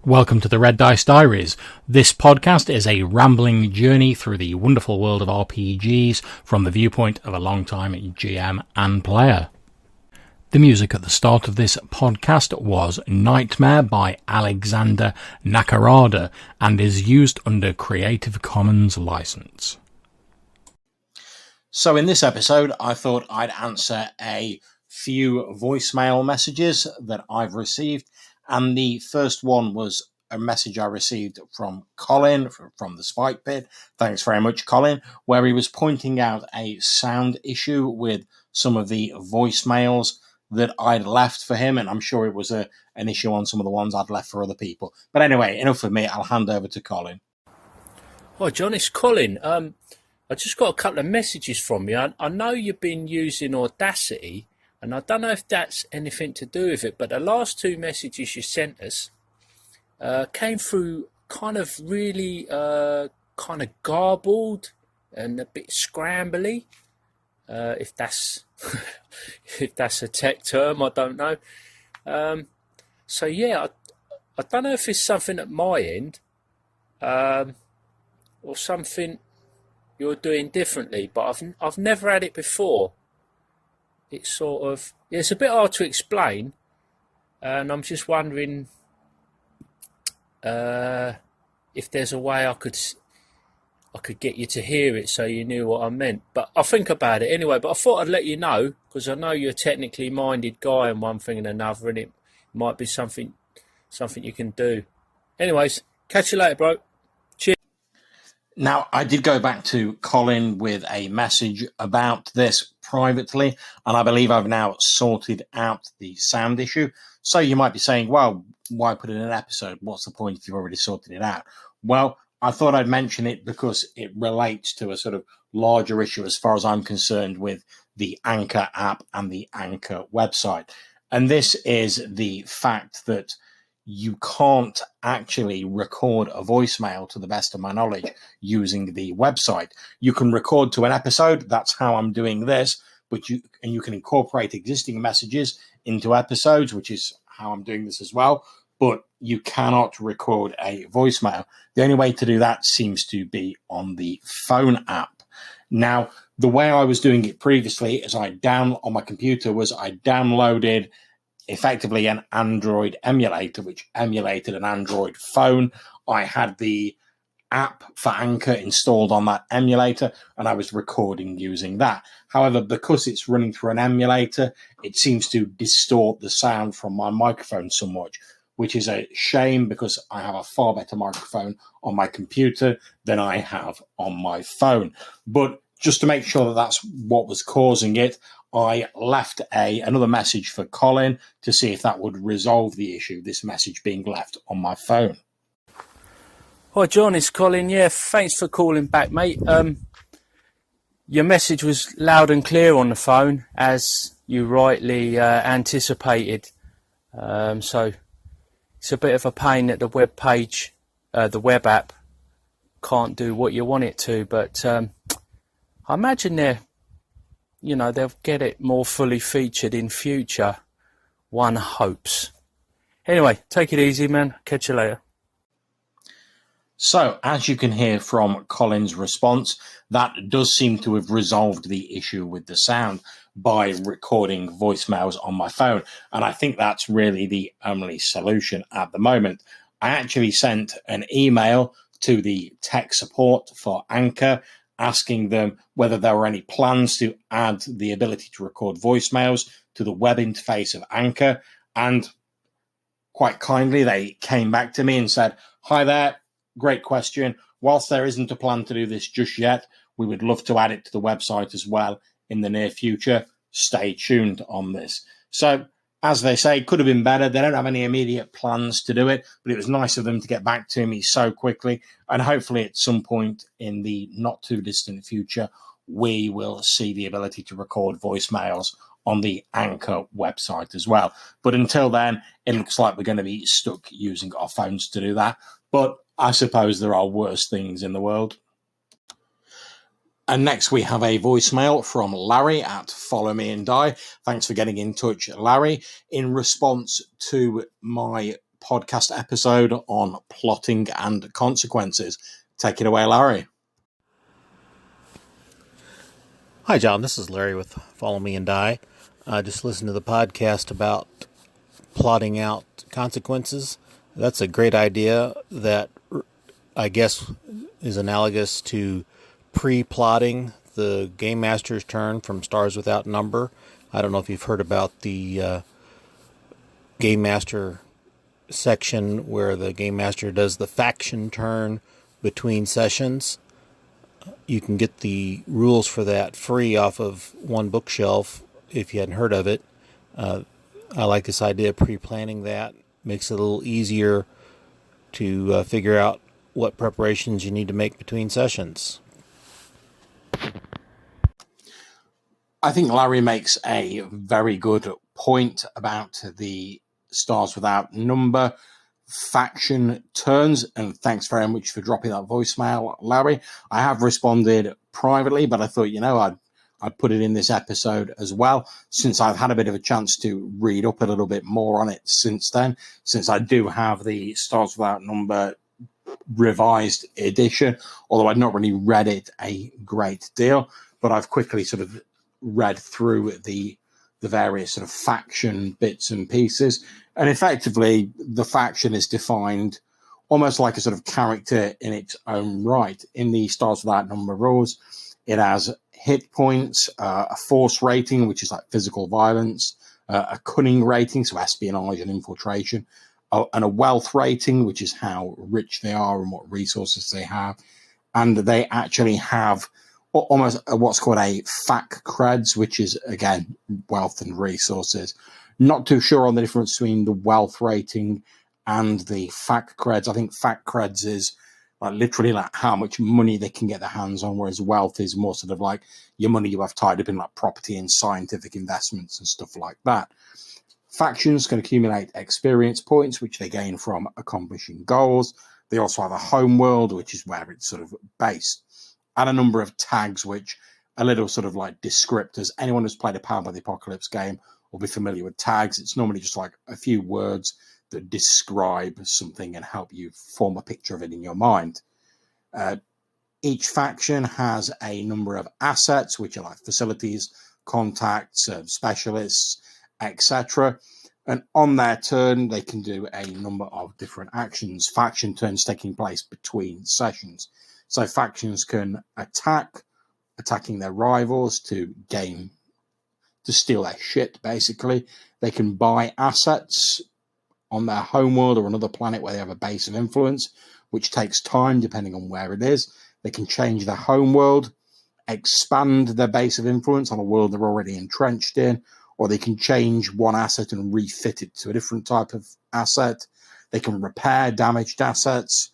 Welcome to the Red Dice Diaries. This podcast is a rambling journey through the wonderful world of RPGs from the viewpoint of a long-time GM and player. The music at the start of this podcast was Nightmare by Alexander Nakarada and is used under Creative Commons license. So in this episode, I thought I'd answer a few voicemail messages that I've received. And the first one was a message I received from Colin from the Spike Pit. Thanks very much, Colin, where he was pointing out a sound issue with some of the voicemails that I'd left for him. And I'm sure it was an issue on some of the ones I'd left for other people. But anyway, enough of me. I'll hand over to Colin. Hi, John. It's Colin. I just got a couple of messages from you. I know you've been using Audacity, and I don't know if that's anything to do with it, but the last two messages you sent us came through kind of really kind of garbled and a bit scrambly. If that's if that's a tech term, I don't know. So yeah, I don't know if it's something at my end or something you're doing differently, but I've never had it before. It's sort of, it's a bit hard to explain, and I'm just wondering if there's a way I could get you to hear it so you knew what I meant. But I'll think about it anyway. But I thought I'd let you know, because I know you're a technically minded guy and one thing and another, and it might be something you can do. Anyways, catch you later, bro. Cheers. Now, I did go back to Colin with a message about this privately, and I believe I've now sorted out the sound issue. So you might be saying, well, why put it in an episode? What's the point if you've already sorted it out? Well, I thought I'd mention it because it relates to a sort of larger issue as far as I'm concerned with the Anchor app and the Anchor website. And this is the fact that you can't actually record a voicemail, to the best of my knowledge, using the website. You can record to an episode. That's how I'm doing this. But you can incorporate existing messages into episodes, which is how I'm doing this as well. But you cannot record a voicemail. The only way to do that seems to be on the phone app. Now, the way I was doing it previously is on my computer was I downloaded effectively an Android emulator, which emulated an Android phone. I had the app for Anchor installed on that emulator, and I was recording using that. However, because it's running through an emulator, it seems to distort the sound from my microphone somewhat, which is a shame because I have a far better microphone on my computer than I have on my phone. But just to make sure that that's what was causing it, I left another message for Colin to see if that would resolve the issue, this message being left on my phone. Hi, John, it's Colin. Yeah, thanks for calling back, mate. Your message was loud and clear on the phone, as you rightly anticipated. So it's a bit of a pain that the web page, the web app, can't do what you want it to. But I imagine they'll get it more fully featured in future. One hopes. Anyway, take it easy, man. Catch you later. So, as you can hear from Colin's response, that does seem to have resolved the issue with the sound by recording voicemails on my phone. And I think that's really the only solution at the moment. I actually sent an email to the tech support for Anchor, asking them whether there were any plans to add the ability to record voicemails to the web interface of Anchor. And quite kindly, they came back to me and said, "Hi there. Great question. Whilst there isn't a plan to do this just yet, we would love to add it to the website as well in the near future. Stay tuned on this." So, as they say, could have been better. They don't have any immediate plans to do it, but it was nice of them to get back to me so quickly. And hopefully at some point in the not too distant future, we will see the ability to record voicemails on the Anchor website as well. But until then, it looks like we're going to be stuck using our phones to do that. But I suppose there are worse things in the world. And next we have a voicemail from Larry at Follow Me and Die. Thanks for getting in touch, Larry. In response to my podcast episode on plotting and consequences. Take it away, Larry. Hi, John. This is Larry with Follow Me and Die. I just listened to the podcast about plotting out consequences. That's a great idea that I guess is analogous to pre-plotting the Game Master's turn from Stars Without Number. I don't know if you've heard about the Game Master section where the Game Master does the faction turn between sessions. You can get the rules for that free off of one bookshelf if you hadn't heard of it. I like this idea of pre-planning that. Makes it a little easier to figure out what preparations you need to make between sessions. I think Larry makes a very good point about the Stars Without Number faction turns, and thanks very much for dropping that voicemail, Larry. I have responded privately, but I thought, I'd put it in this episode as well, since I've had a bit of a chance to read up a little bit more on it since then, since I do have the Stars Without Number revised edition, although I'd not really read it a great deal, but I've quickly sort of read through the various sort of faction bits and pieces. And effectively, the faction is defined almost like a sort of character in its own right. In the Stars Without Number rules, it has hit points, a force rating, which is like physical violence, a cunning rating, so espionage and infiltration, and a wealth rating, which is how rich they are and what resources they have. And they actually have almost what's called a FAC creds, which is, again, wealth and resources. Not too sure on the difference between the wealth rating and the FAC creds. I think FAC creds is like literally like how much money they can get their hands on, whereas wealth is more sort of like your money you have tied up in like property and scientific investments and stuff like that. Factions can accumulate experience points, which they gain from accomplishing goals. They also have a home world, which is where it's sort of based, and a number of tags, which are little sort of like descriptors. Anyone who's played a Power by the Apocalypse game will be familiar with tags. It's normally just like a few words that describe something and help you form a picture of it in your mind. Each faction has a number of assets, which are like facilities, contacts, specialists, etc. And on their turn, they can do a number of different actions. Faction turns taking place between sessions. So factions can attacking their rivals to steal their shit, basically. They can buy assets on their homeworld or another planet where they have a base of influence, which takes time depending on where it is. They can change their homeworld, expand their base of influence on a world they're already entrenched in, or they can change one asset and refit it to a different type of asset. They can repair damaged assets,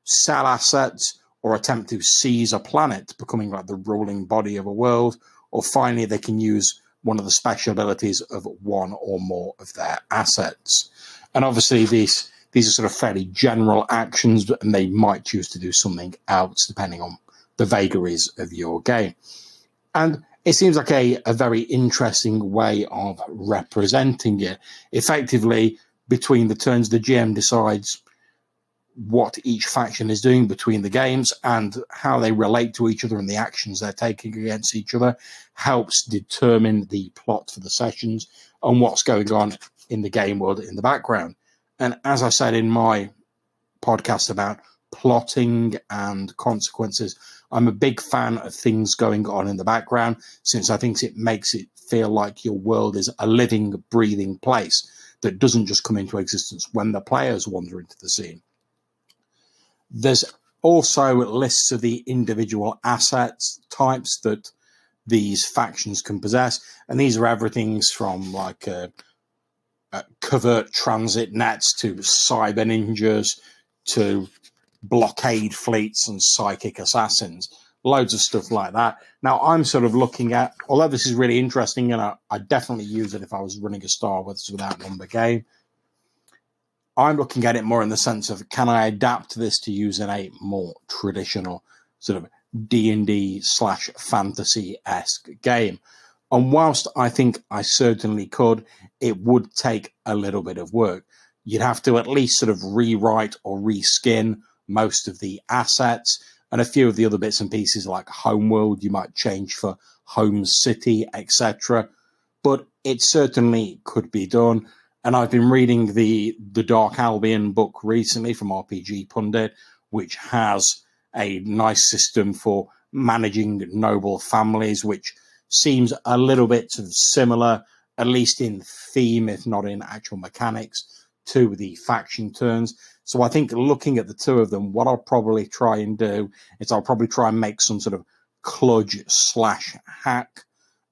sell assets, or attempt to seize a planet, becoming like the ruling body of a world. Or finally, they can use one of the special abilities of one or more of their assets. And obviously, these are sort of fairly general actions, and they might choose to do something else depending on the vagaries of your game. And it seems like a very interesting way of representing it. Effectively, between the turns, the GM decides what each faction is doing between the games, and how they relate to each other and the actions they're taking against each other helps determine the plot for the sessions and what's going on in the game world in the background. And as I said in my podcast about plotting and consequences, I'm a big fan of things going on in the background, since I think it makes it feel like your world is a living, breathing place that doesn't just come into existence when the players wander into the scene. There's also lists of the individual assets types that these factions can possess, and these are everything from like covert transit nets to cyber ninjas to blockade fleets and psychic assassins, loads of stuff like that. Now, I'm sort of looking at, although this is really interesting, and I'd definitely use it if I was running a Star Without Number game, I'm looking at it more in the sense of, can I adapt this to use in a more traditional sort of D&D/fantasy-esque game? And whilst I think I certainly could, it would take a little bit of work. you'd have to at least sort of rewrite or reskin most of the assets, and a few of the other bits and pieces like Homeworld you might change for Home City, etc. But it certainly could be done. And I've been reading the Dark Albion book recently from RPG Pundit, which has a nice system for managing noble families, which seems a little bit sort of similar, at least in theme, if not in actual mechanics, to the faction turns. So I think looking at the two of them, what I'll probably try and do is I'll probably try and make some sort of kludge/hack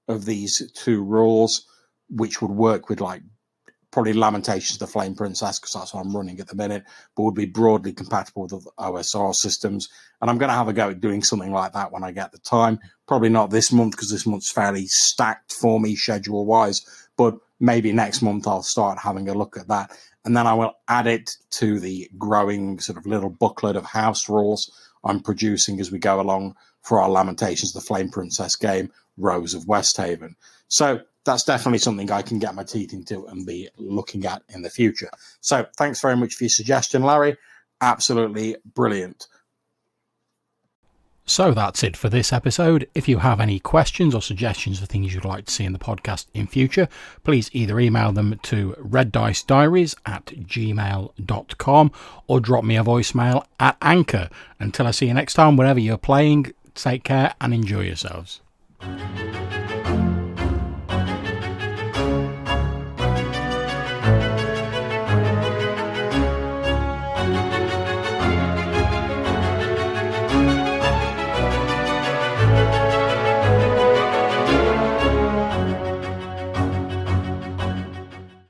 of these two rules, which would work with like probably Lamentations of the Flame Princess, because that's what I'm running at the minute, but would be broadly compatible with OSR systems. And I'm going to have a go at doing something like that when I get the time. Probably not this month, because this month's fairly stacked for me schedule-wise, but maybe next month I'll start having a look at that. And then I will add it to the growing sort of little booklet of house rules I'm producing as we go along for our Lamentations of the Flame Princess game, Rose of Westhaven. So that's definitely something I can get my teeth into and be looking at in the future. So thanks very much for your suggestion, Larry. Absolutely brilliant. So that's it for this episode. If you have any questions or suggestions for things you'd like to see in the podcast in future, please either email them to reddicediaries@gmail.com or drop me a voicemail at Anchor. Until I see you next time, wherever you're playing, take care and enjoy yourselves.